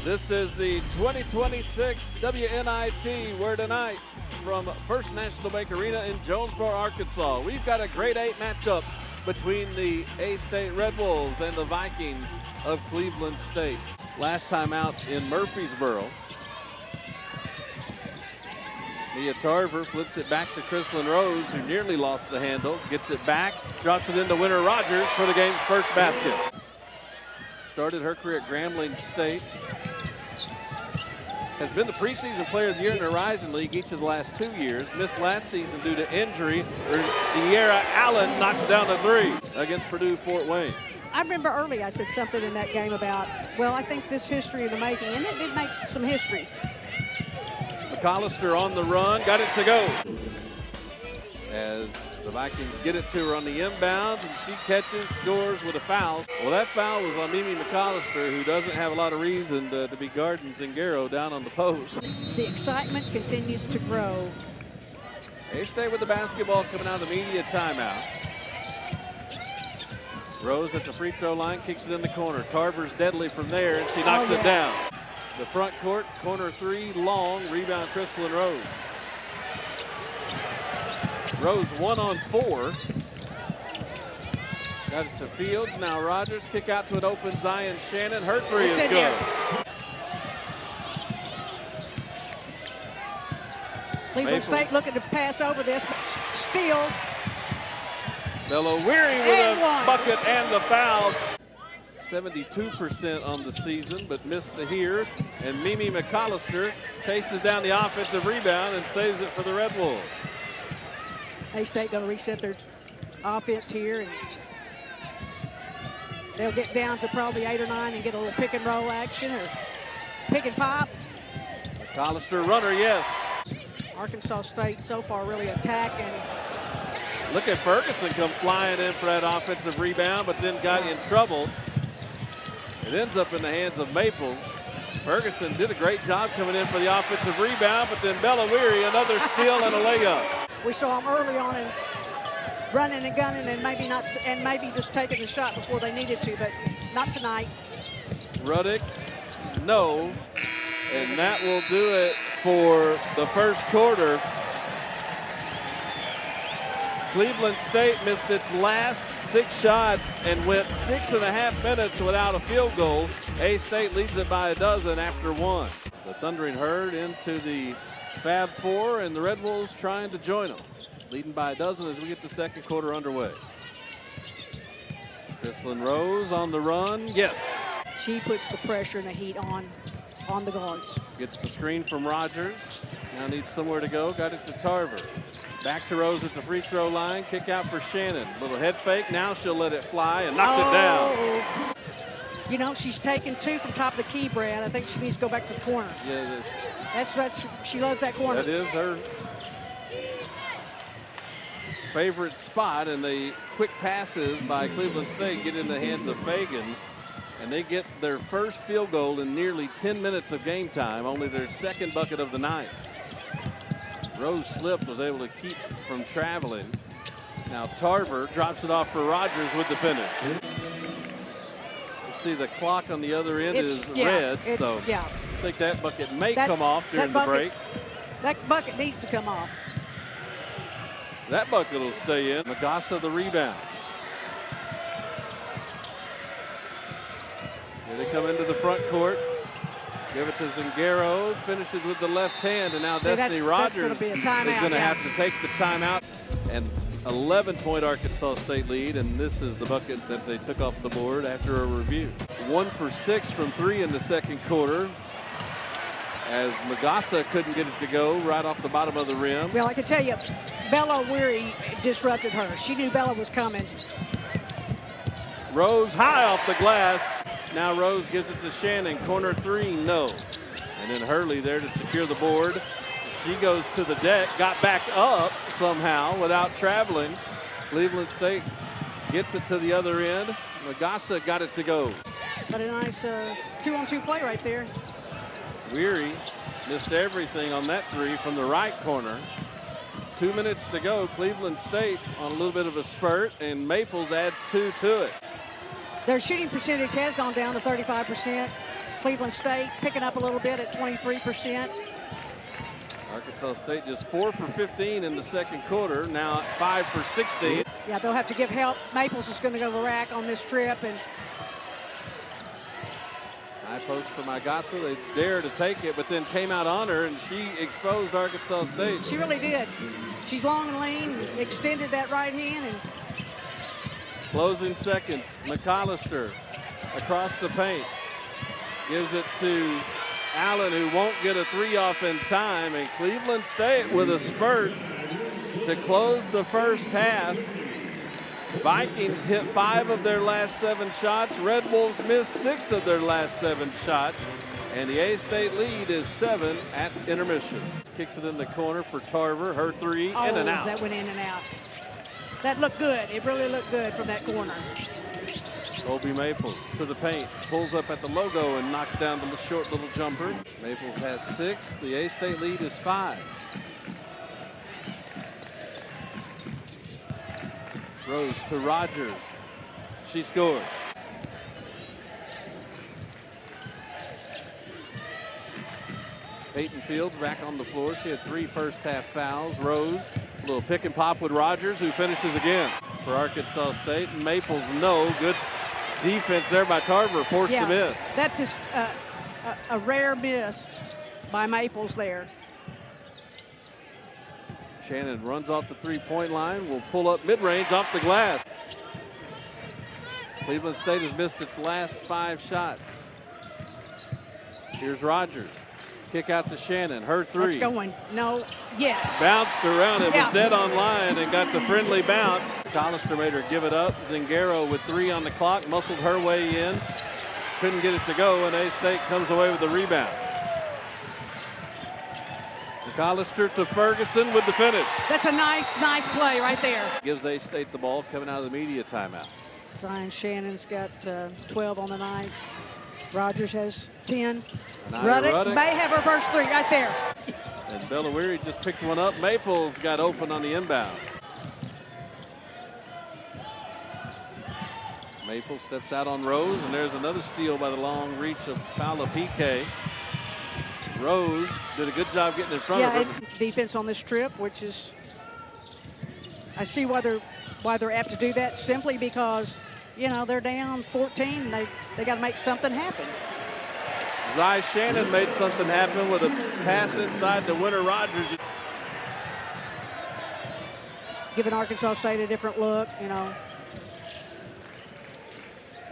This is the 2026 WNIT Word Tonight from First National Bank Arena in Jonesboro, Arkansas. We've got a grade 8 matchup between the A-State Red Wolves and the Vikings of Cleveland State. Last time out in Murfreesboro, Mia Tarver flips it back to Chrislyn Rose, who nearly lost the handle, gets it back, drops it into Winter Rogers for the game's first basket. Started her career at Grambling State. Has been the preseason player of the year in the Horizon League each of the last 2 years. Missed last season due to injury. De'Ara Allen knocks down a three against Purdue Fort Wayne. I remember early I said something in that game about, well, I think this history in the making, and it did make some history. McAllister on the run, got it to go. As the Vikings get it to her on the inbounds, and she catches, scores with a foul. Well, that foul was on Mimi McAllister, who doesn't have a lot of reason to be guarding Zingaro down on the post. The excitement continues to grow. A-State with the basketball coming out of the media timeout. Rose at the free throw line, kicks it in the corner. Tarver's deadly from there, and she knocks it down. The front court, corner three, long, rebound Chrislyn Rose. Rose 1 on 4. Got it to Fields, now Rogers, kick out to an open Zion Shannon. Her three is good. Cleveland State looking to pass over this, but steal. Bella Weary with a bucket and the foul. 72% on the season, but missed the here. And Mimi McAllister chases down the offensive rebound and saves it for the Red Wolves. A-State going to reset their offense here, and they'll get down to probably 8 or 9 and get a little pick and roll action or pick and pop. McAllister runner, yes. Arkansas State so far really attacking. Look at Ferguson come flying in for that offensive rebound, but then got in trouble. It ends up in the hands of Maples. Ferguson did a great job coming in for the offensive rebound, but then Bella Weary, another steal and a layup. We saw them early on and running and gunning, and maybe just taking the shot before they needed to, but not tonight. Ruddick, no, and that will do it for the first quarter. Cleveland State missed its last 6 shots and went 6.5 minutes without a field goal. A-State leads it by a dozen after 1. The Thundering Herd into the Fab Four, and the Red Wolves trying to join them. Leading by a dozen as we get the second quarter underway. Chrislyn Rose on the run, yes. She puts the pressure and the heat on the guards. Gets the screen from Rogers. Now needs somewhere to go, got it to Tarver. Back to Rose at the free throw line, kick out for Shannon. Little head fake, now she'll let it fly and knocked it down. You know, she's taken 2 from top of the key, Brad. I think she needs to go back to the corner. Yeah, it is. That's she loves that corner. That is her favorite spot, and the quick passes by Cleveland State get in the hands of Fagan, and they get their first field goal in nearly 10 minutes of game time, only their second bucket of the night. Rose slipped, was able to keep from traveling. Now Tarver drops it off for Rogers with the finish. You see the clock on the other end is red, so I think that bucket may come off during the break. That bucket needs to come off. That bucket will stay in. Magassa the rebound. Here they come into the front court. Give it to Zingaro, finishes with the left hand, and now Destiny Rogers is going to have to take the timeout. And 11-point Arkansas State lead, and this is the bucket that they took off the board after a review. 1 for 6 from 3 in the second quarter, as Magassa couldn't get it to go right off the bottom of the rim. Well, I can tell you, Bella Weary disrupted her. She knew Bella was coming. Rose high off the glass. Now Rose gives it to Shannon. Corner three, no. And then Hurley there to secure the board. She goes to the deck, got back up somehow without traveling. Cleveland State gets it to the other end. Magassa got it to go. But a nice 2-on-2 play right there. Weary missed everything on that three from the right corner. 2 minutes to go. Cleveland State on a little bit of a spurt, and Maples adds 2 to it. Their shooting percentage has gone down to 35%. Cleveland State picking up a little bit at 23%. Arkansas State just 4 for 15 in the second quarter, now 5 for 16. Yeah, they'll have to give help. Maples is going to go to the rack on this trip. And high post for Magassa. They dared to take it, but then came out on her, and she exposed Arkansas State. she really did. She's long and lean, extended that right hand. And Closing seconds, McAllister across the paint. Gives it to Allen, who won't get a three off in time, and Cleveland State with a spurt to close the first half. Vikings hit 5 of their last 7 shots. Red Wolves missed 6 of their last 7 shots. And the A-State lead is 7 at intermission. Kicks it in the corner for Tarver. Her three, in and out. That went in and out. That looked good. It really looked good from that corner. Colby Maples to the paint. Pulls up at the logo and knocks down the short little jumper. Maples has 6. The A-State lead is 5. Rose to Rogers. She scores. Peyton Fields back on the floor. She had 3 first half fouls. Rose, a little pick and pop with Rogers, who finishes again for Arkansas State. Maples, no. Good defense there by Tarver, forced to miss. That's just a rare miss by Maples there. Shannon runs off the three-point line, will pull up mid-range off the glass. Cleveland State has missed its last 5 shots. Here's Rogers. Kick out to Shannon, her three. It's going, no, yes. Bounced around, it was dead on line and got the friendly bounce. Hollister made her give it up. Zingaro with 3 on the clock, muscled her way in. Couldn't get it to go, and A-State comes away with the rebound. McAllister to Ferguson with the finish. That's a nice play right there. Gives A-State the ball coming out of the media timeout. Zion Shannon's got 12 on the night. Rogers has 10. Ruddick may have her first 3 right there. And Belawiri just picked one up. Maples got open on the inbounds. Maples steps out on Rose, and there's another steal by the long reach of Paula Piquet. Rose did a good job getting in front of her. Defense on this trip, which is, I see why they're apt to do that, simply because, you know, they're down 14. They got to make something happen. Zy Shannon made something happen with a pass inside to Winter Rogers. Giving Arkansas State a different look, you know.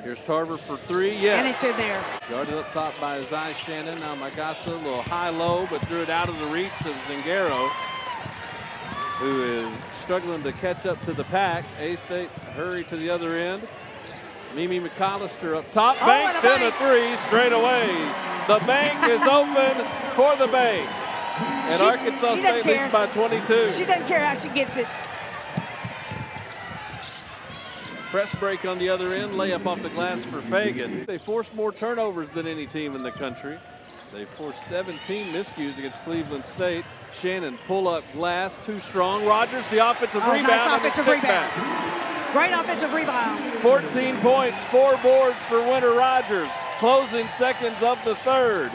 Here's Tarver for 3, yes. And it's in there. Guarded up top by Zy Shannon. Now Magassa, a little high-low, but threw it out of the reach of Zingaro, who is struggling to catch up to the pack. A-State hurry to the other end. Mimi McAllister up top, banked in a 3 straight away. The bank is open for the bank. And Arkansas State leads by 22. She doesn't care how she gets it. Press break on the other end, layup off the glass for Fagan. They forced more turnovers than any team in the country. They forced 17 miscues against Cleveland State. Shannon pull up glass, too strong. Rogers, the offensive rebound. Nice offensive rebound. Great offensive rebound. 14 points, 4 boards for Winter Rogers. Closing seconds of the third.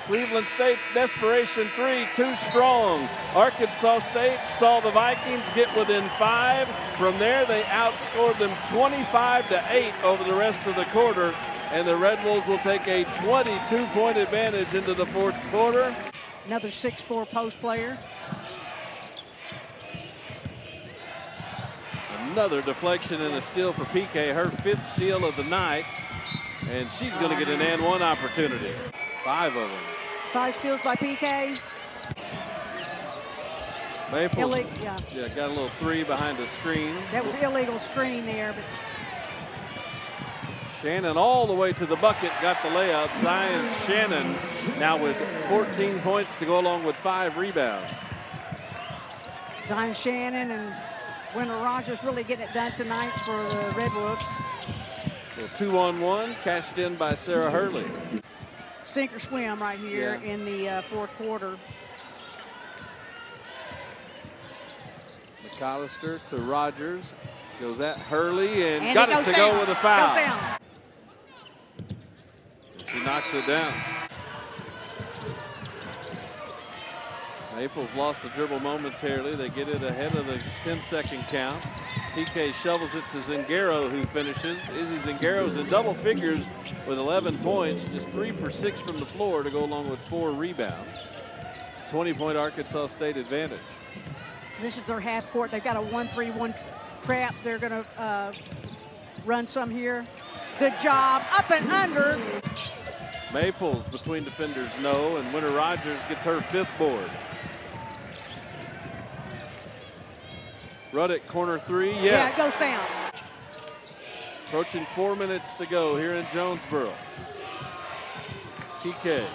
Cleveland State's desperation 3, too strong. Arkansas State saw the Vikings get within 5. From there, they outscored them 25-8 over the rest of the quarter. And the Red Wolves will take a 22-point advantage into the fourth quarter. Another 6'4" post player. Another deflection and a steal for PK, her 5th steal of the night. And she's going to get an and one opportunity. 5 of them. 5 steals by PK. Maples, yeah, got a little 3 behind the screen. That was illegal screen there. But Shannon all the way to the bucket, got the layup. Zion Shannon now with 14 points to go along with 5 rebounds. Zion Shannon and Winter Rogers really getting it done tonight for the Red Wolves. So 2-on-1, cashed in by Sarah Hurley. Sink or swim right here in the fourth quarter. McAllister to Rogers. Goes at Hurley and it got it to down. go with a foul. Goes down. He knocks it down. Maples lost the dribble momentarily. They get it ahead of the 10-second count. PK shovels it to Zingaro, who finishes. Izzy Zingaro's in double figures with 11 points, just 3 for 6 from the floor to go along with 4 rebounds. 20-point Arkansas State advantage. This is their half court. They've got a 1-3-1 trap. They're going to run some here. Good job. Up and under. Maples between defenders, no, and Winter Rogers gets her 5th board. Ruddick, corner 3, yes. Yeah, it goes down. Approaching 4 minutes to go here in Jonesboro. PK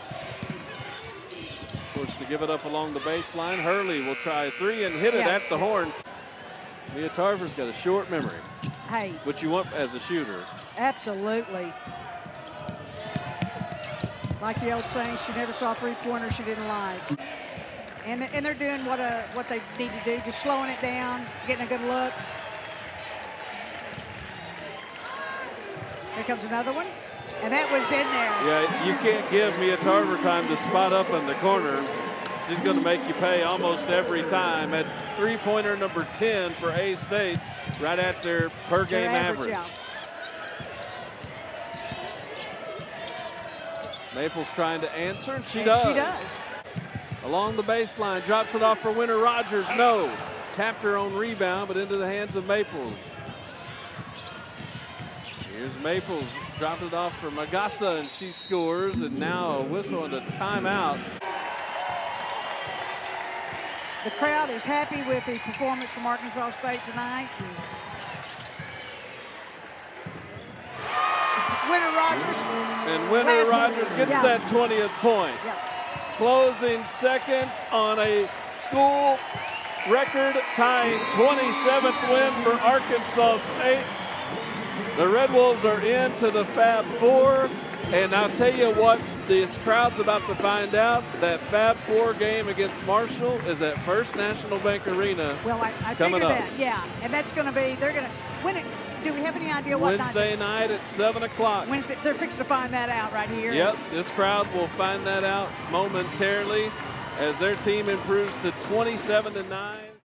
forced to give it up along the baseline. Hurley will try a 3 and hit it at the horn. Mia Tarver's got a short memory. Hey. What you want as a shooter. Absolutely. Like the old saying, she never saw 3-pointers she didn't like. And they're doing what they need to do, just slowing it down, getting a good look. Here comes another one. And that was in there. Yeah, you can't give Mia Tarver time to spot up in the corner. She's going to make you pay almost every time. That's 3-pointer number 10 for A-State, right at their per-game average. Yeah. Maples trying to answer, and she does. She does. Along the baseline, drops it off for Winter Rogers. No. Tapped her own rebound, but into the hands of Maples. Here's Maples, dropped it off for Magassa, and she scores, and now a whistle and a timeout. The crowd is happy with the performance from Arkansas State tonight. Winter Rogers. And Winter Rogers gets that 20th point. Yeah. Closing seconds on a school record tying 27th win for Arkansas State. The Red Wolves are into the Fab Four, and I'll tell you what this crowd's about to find out. That Fab Four game against Marshall is at First National Bank Arena. Well, I coming figured up. that, yeah. And that's going to be, they're going to, when it, do we have any idea what Wednesday night at 7 o'clock. Wednesday, they're fixing to find that out right here. Yep, this crowd will find that out momentarily as their team improves to 27-9.